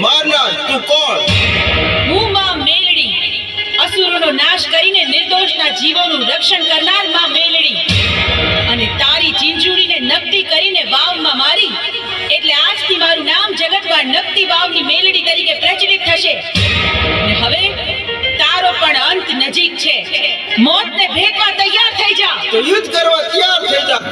મારનાર તું કોણ? હું માં મેલડી, અસુરોનો નાશ કરીને નિર્દોષના જીવોનું રક્ષણ કરનાર માં મેલડી. અને તારી ચીંચુડીને નકટી કરીને વાવમાં મારી એટલે આજથી મારું નામ જગતમાં નકટી વાવની મેલડી તરીકે પ્રચલિત થશે. ને હવે તારો પણ અંત નજીક છે. મોતને ભેટવા તૈયાર થઈ જા. તો યુદ્ધ કરવા તૈયાર થઈ જા.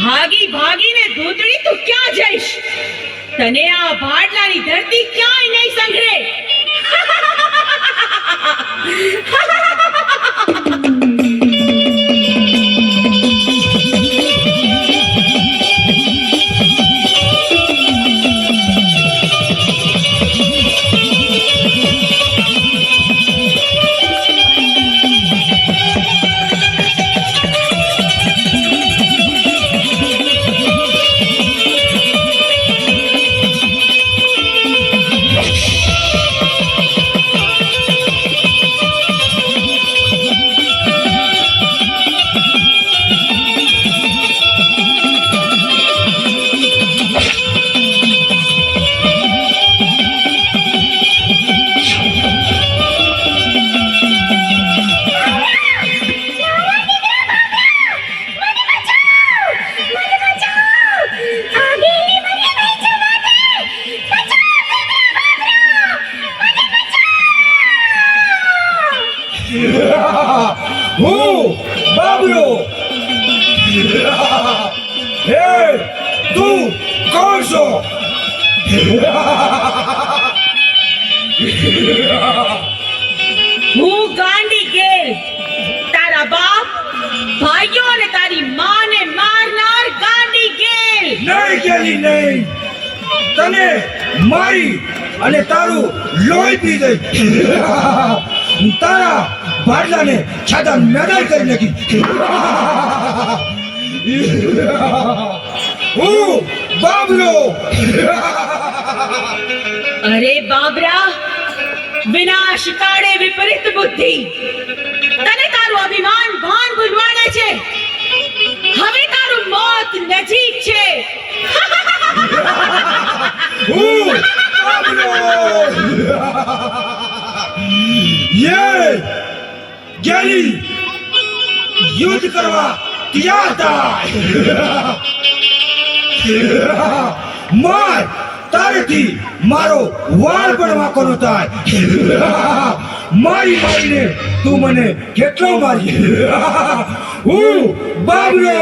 ભાગી ભાગીને ધૂતડી તું ક્યાં જઈશ? તને આ ભાડલાની ધરતી ક્યાંય નહીં સંઘરે. હું બાબલો. હે તું કોણ છો? હું ગાંડી ગેલ, તારા બાપ, ભાઈઓ અને તારી માને મારનાર ગાંડી ગેલ. નહીં ગેલી નહીં, તને મારી અને તારું લોહી પી ગઈ. તારા ભાડલાને છાતા મેદાન કરી નાખી. હું બાબલો. અરે બાબરા, વિનાશ કાળે વિપરીત બુદ્ધિ. તને તારું અભિમાન ભાન ભૂલવાડે છે. હવે તારું મોત નજીક છે. હું બાબલો. યે ગેલી યુદ્ધ કરવા તૈયાર થાય. માર તારેથી મારો વાળ પણ વાંકો ન થાય. મારી મારીને તું મને કેટલો મારી. હું બાબલો.